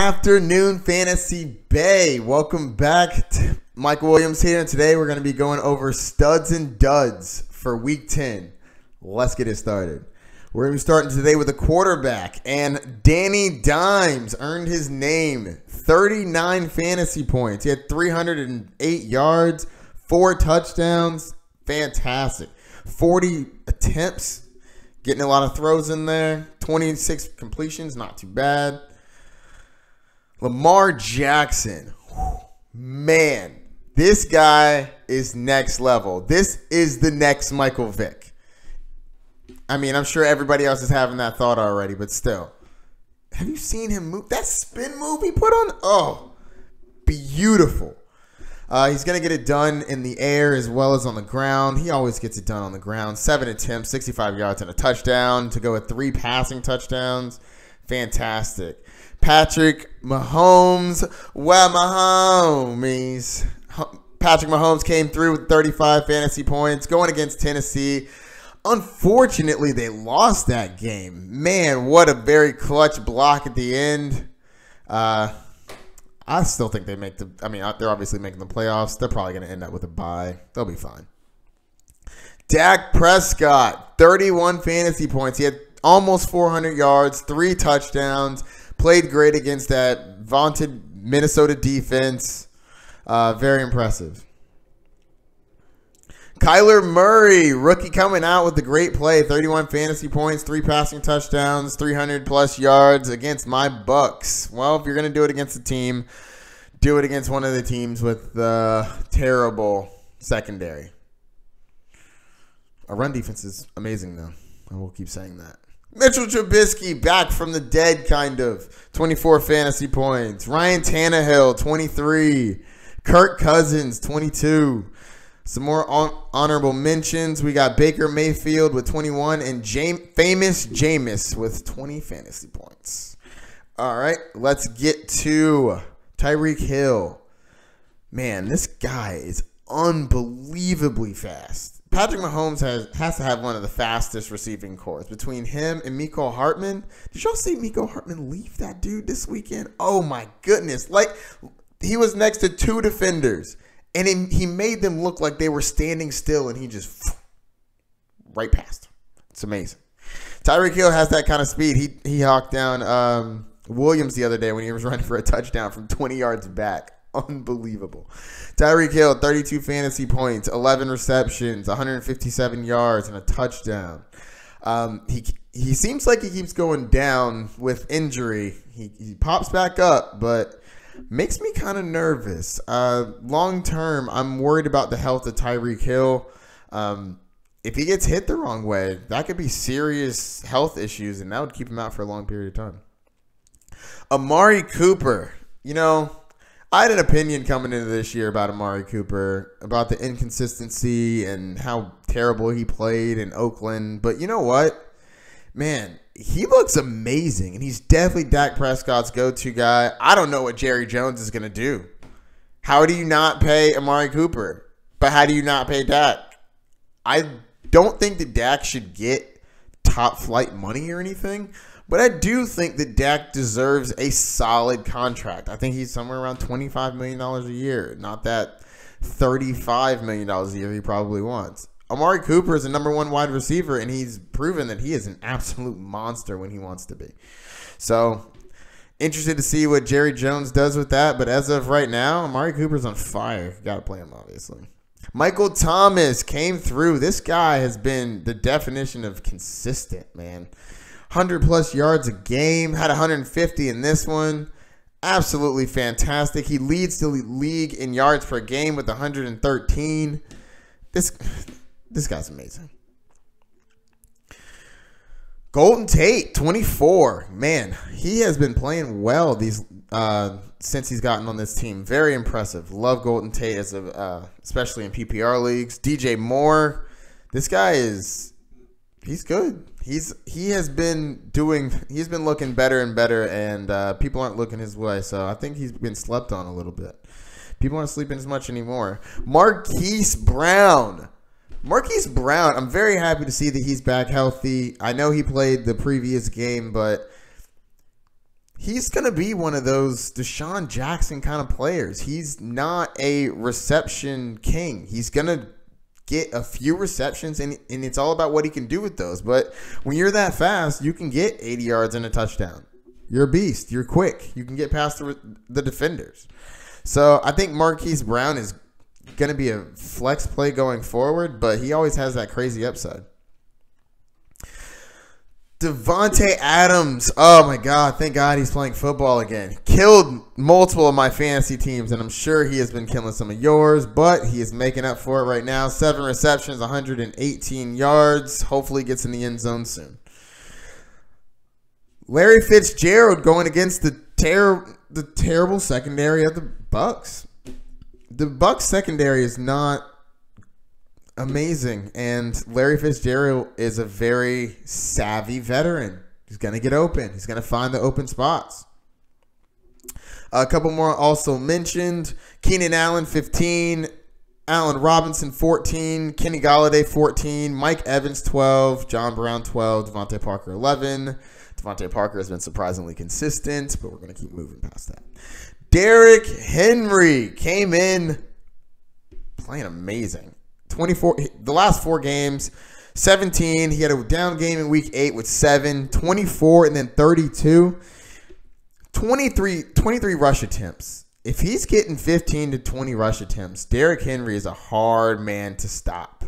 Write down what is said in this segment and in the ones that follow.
afternoon, Fantasy Bay. Welcome back. Michael Williams here, and today we're going to be going over studs and duds for Week 10. Let's get it started. We're going to be starting today with a quarterback, and Danny Dimes earned his name. 39 fantasy points. He had 308 yards, 4 touchdowns. Fantastic. 40 attempts, getting a lot of throws in there. 26 completions, not too bad. Lamar Jackson, man, this guy is next level. This is the next Michael Vick. I mean, I'm sure everybody else is having that thought already, but still. Have you seen him move? That spin move he put on? Oh, beautiful. He's going to get it done in the air as well as on the ground. He always gets it done on the ground. 7 attempts, 65 yards, and a touchdown to go with 3 passing touchdowns. Fantastic. Patrick Mahomes, well, my homies. Patrick Mahomes came through with 35 fantasy points going against Tennessee. Unfortunately, they lost that game. Man, what a very clutch block at the end. I still think they make they're obviously making the playoffs. They're probably going to end up with a bye. They'll be fine. Dak Prescott, 31 fantasy points. He had almost 400 yards, 3 touchdowns. Played great against that vaunted Minnesota defense. Very impressive. Kyler Murray, rookie coming out with a great play. 31 fantasy points, 3 passing touchdowns, 300-plus yards against my Bucks. Well, if you're going to do it against a team, do it against one of the teams with the terrible secondary. Our run defense is amazing, though. I will keep saying that. Mitchell Trubisky, back from the dead, kind of. 24 fantasy points. Ryan Tannehill, 23. Kirk Cousins, 22. Some more honorable mentions. We got Baker Mayfield with 21 and famous Jameis with 20 fantasy points. All right, let's get to Tyreek Hill. Man, this guy is unbelievably fast. Patrick Mahomes has to have one of the fastest receiving corps. Between him and Mecole Hardman, did y'all see Mecole Hardman leave that dude this weekend? Oh, my goodness. Like, he was next to 2 defenders, and he made them look like they were standing still, and he just right past them. It's amazing. Tyreek Hill has that kind of speed. He hawked down Williams the other day when he was running for a touchdown from 20 yards back. Unbelievable. Tyreek Hill, 32 fantasy points, 11 receptions, 157 yards, and a touchdown. He seems like he keeps going down with injury. He pops back up, but makes me kind of nervous. Long term, I'm worried about the health of Tyreek Hill. If he gets hit the wrong way, that could be serious health issues, and that would keep him out for a long period of time. Amari Cooper, I had an opinion coming into this year about Amari Cooper, about the inconsistency and how terrible he played in Oakland. But you know what? Man, he looks amazing, and he's definitely Dak Prescott's go-to guy. I don't know what Jerry Jones is going to do. How do you not pay Amari Cooper? But how do you not pay Dak? I don't think that Dak should get top-flight money or anything. But I do think that Dak deserves a solid contract. I think he's somewhere around $25 million a year, not that $35 million a year he probably wants. Amari Cooper is the #1 wide receiver, and he's proven that he is an absolute monster when he wants to be. So, interested to see what Jerry Jones does with that. But as of right now, Amari Cooper's on fire. Got to play him, obviously. Michael Thomas came through. This guy has been the definition of consistent, man. 100-plus yards a game, had 150 in this one. Absolutely fantastic. He leads the league in yards per game with 113. This guy's amazing. Golden Tate, 24. Man, he has been playing well since he's gotten on this team. Very impressive. Love Golden Tate especially in PPR leagues. DJ Moore, this guy he's good. He's been looking better and better, and people aren't looking his way. So I think he's been slept on a little bit. People aren't sleeping as much anymore. Marquise Brown, I'm very happy to see that he's back healthy. I know he played the previous game, but he's going to be one of those Deshaun Jackson kind of players. He's not a reception king. He's going to get a few receptions, and it's all about what he can do with those. But when you're that fast, you can get 80 yards and a touchdown. You're a beast. You're quick. You can get past the defenders. So I think Marquise Brown is going to be a flex play going forward, but he always has that crazy upside. Davante Adams. Oh, my God. Thank God he's playing football again. Killed multiple of my fantasy teams, and I'm sure he has been killing some of yours, but he is making up for it right now. 7 receptions, 118 yards. Hopefully gets in the end zone soon. Larry Fitzgerald going against the terrible secondary of the Bucs. The Bucs secondary is not amazing, and Larry Fitzgerald is a very savvy veteran. He's going to get open. He's going to find the open spots. A couple more also mentioned. Keenan Allen, 15. Allen Robinson, 14. Kenny Golladay, 14. Mike Evans, 12. John Brown, 12. Devontae Parker, 11. Devontae Parker has been surprisingly consistent, but we're going to keep moving past that. Derrick Henry came in playing amazing. 24, the last 4 games, 17. He had a down game in week 8 with 7, 24, and then 32. 23 rush attempts. If he's getting 15 to 20 rush attempts, Derrick Henry is a hard man to stop.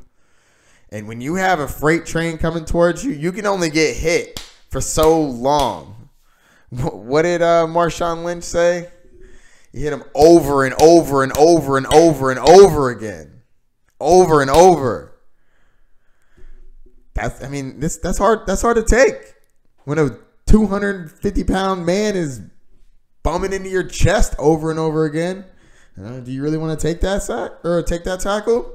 And when you have a freight train coming towards you, you can only get hit for so long. What did Marshawn Lynch say? You hit him over and over and over and over and over again. Over and over. That's hard to take. When a 250-pound man is bumming into your chest over and over again. Do you really want to take that sack or take that tackle?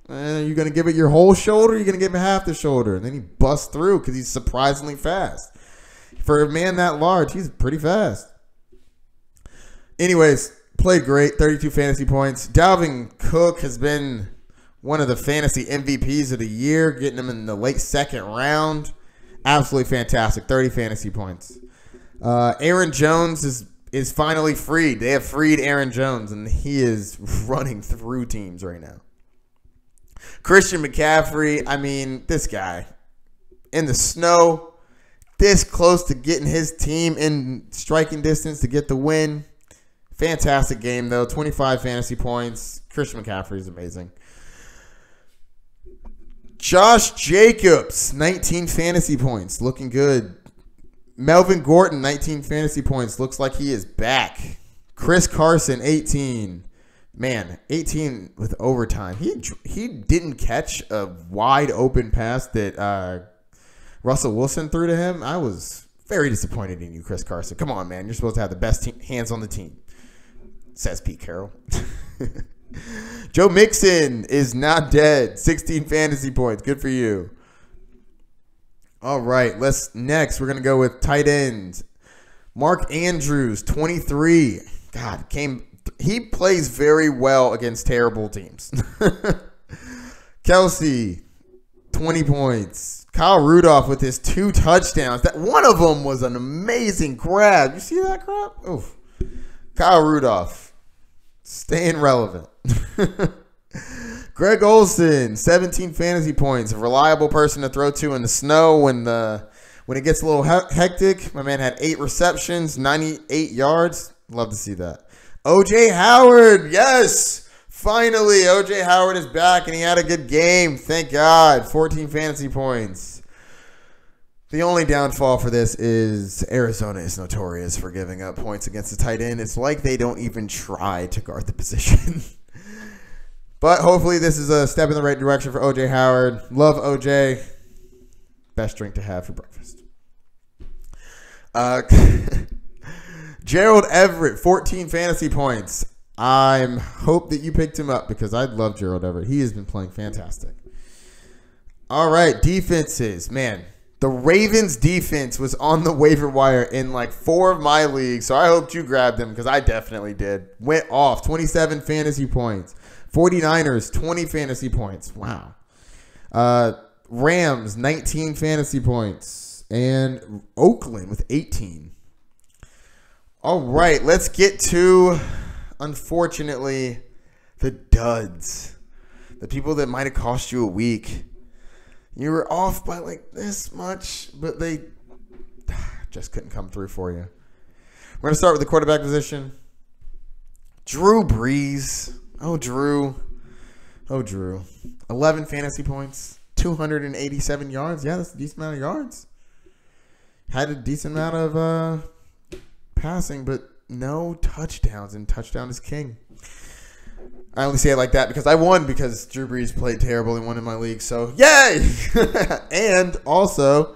You're going to give it your whole shoulder? You're going to give him half the shoulder. And then he busts through because he's surprisingly fast. For a man that large, he's pretty fast. Anyways, played great. 32 fantasy points. Dalvin Cook has been one of the fantasy MVPs of the year, getting him in the late second round. Absolutely fantastic. 30 fantasy points. Aaron Jones is finally freed. They have freed Aaron Jones, and he is running through teams right now. Christian McCaffrey, this guy in the snow, this close to getting his team in striking distance to get the win. Fantastic game, though. 25 fantasy points. Christian McCaffrey is amazing. Josh Jacobs, 19 fantasy points. Looking good. Melvin Gordon, 19 fantasy points. Looks like he is back. Chris Carson, 18. Man, 18 with overtime. He didn't catch a wide open pass that Russell Wilson threw to him. I was very disappointed in you, Chris Carson. Come on, man. You're supposed to have the best hands on the team, says Pete Carroll. Joe Mixon is not dead. 16 fantasy points. Good for you. All right, next we're going to go with tight ends. Mark Andrews, 23. God, he plays very well against terrible teams. Kelsey, 20 points. Kyle Rudolph with his 2 touchdowns. That one of them was an amazing grab. You see that grab? Oof. Kyle Rudolph, staying relevant. Greg Olsen, 17 fantasy points. A reliable person to throw to in the snow when it gets a little hectic. My man had 8 receptions, 98 yards. Love to see that. OJ Howard, yes! Finally, OJ Howard is back, and he had a good game. Thank God. 14 fantasy points. The only downfall for this is Arizona is notorious for giving up points against the tight end. It's like they don't even try to guard the position. But hopefully this is a step in the right direction for OJ Howard. Love OJ. Best drink to have for breakfast. Gerald Everett, 14 fantasy points. I hope that you picked him up because I love Gerald Everett. He has been playing fantastic. All right, defenses. Man, the Ravens defense was on the waiver wire in like 4 of my leagues, so I hoped you grabbed them because I definitely did. Went off, 27 fantasy points. 49ers, 20 fantasy points. Wow. Rams, 19 fantasy points. And Oakland with 18. All right, let's get to, unfortunately, the duds. The people that might have cost you a week. You were off by like this much, but they just couldn't come through for you. We're going to start with the quarterback position. Drew Brees. Oh, Drew. 11 fantasy points. 287 yards. Yeah, that's a decent amount of yards. Had a decent amount of passing, but no touchdowns, and touchdown is king. I only say it like that because I won because Drew Brees played terrible and won in my league. So, yay! And also,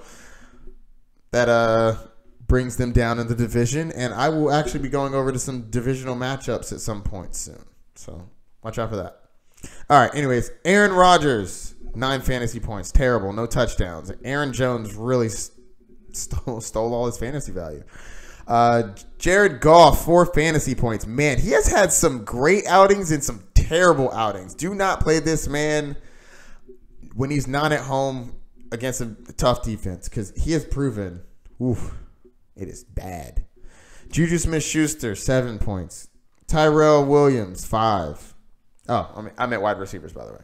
that brings them down in the division, and I will actually be going over to some divisional matchups at some point soon. So, watch out for that. All right, anyways, Aaron Rodgers, 9 fantasy points. Terrible, no touchdowns. Aaron Jones really stole all his fantasy value. Jared Goff, 4 fantasy points. Man, he has had some great outings and some terrible outings. Do not play this man when he's not at home against a tough defense because he has proven, it is bad. Juju Smith-Schuster, 7 points. Tyrell Williams, 5. Oh, I meant wide receivers, by the way.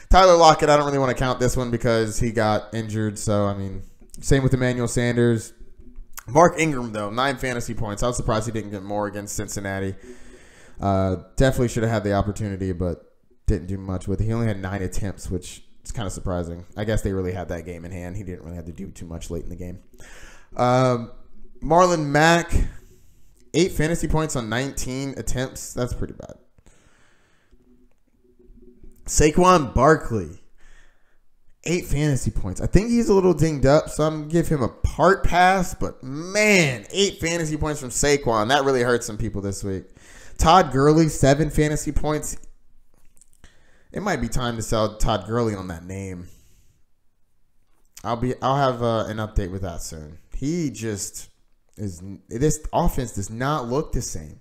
Tyler Lockett, I don't really want to count this one because he got injured. So, I mean, same with Emmanuel Sanders. Mark Ingram, though, 9 fantasy points. I was surprised he didn't get more against Cincinnati. Definitely should have had the opportunity, but didn't do much with it. He only had 9 attempts, which is kind of surprising. I guess they really had that game in hand. He didn't really have to do too much late in the game. Marlon Mack, 8 fantasy points on 19 attempts. That's pretty bad. Saquon Barkley, 8 fantasy points. I think he's a little dinged up, so I'm going to give him a part pass. But, man, 8 fantasy points from Saquon. That really hurt some people this week. Todd Gurley, 7 fantasy points. It might be time to sell Todd Gurley on that name. I'll have an update with that soon. He just is. This offense does not look the same.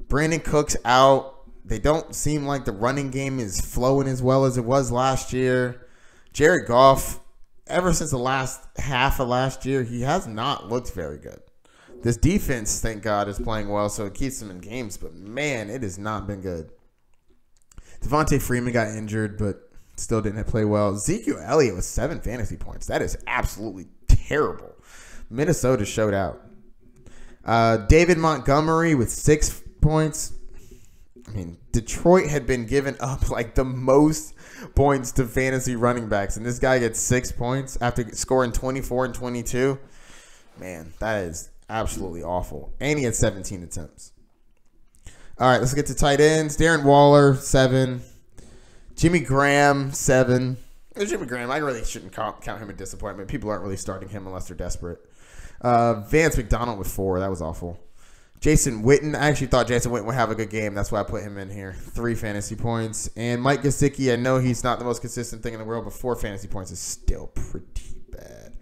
Brandon Cook's out. They don't seem like the running game is flowing as well as it was last year. Jared Goff, ever since the last half of last year, he has not looked very good. This defense, thank God, is playing well, so it keeps them in games. But, man, it has not been good. Devontae Freeman got injured, but still didn't play well. Ezekiel Elliott with 7 fantasy points. That is absolutely terrible. Minnesota showed out. David Montgomery with 6 points. I mean, Detroit had been giving up like the most points to fantasy running backs, and this guy gets 6 points after scoring 24 and 22. Man, that is absolutely awful. And he had 17 attempts. All right, let's get to tight ends. Darren Waller, 7. Jimmy Graham, 7. Jimmy Graham, I really shouldn't count him a disappointment. People aren't really starting him unless they're desperate. Vance McDonald with 4. That was awful. Jason Witten, I actually thought Jason Witten would have a good game. That's why I put him in here. 3 fantasy points. And Mike Gesicki, I know he's not the most consistent thing in the world, but 4 fantasy points is still pretty bad.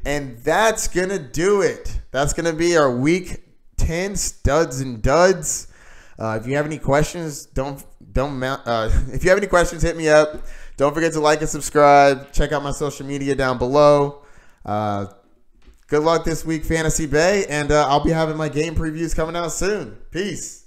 And that's going to do it. That's going to be our Week 10 studs and duds. If you have any questions, if you have any questions, hit me up. Don't forget to like and subscribe. Check out my social media down below. Good luck this week, Fantasy Bay, and I'll be having my game previews coming out soon. Peace.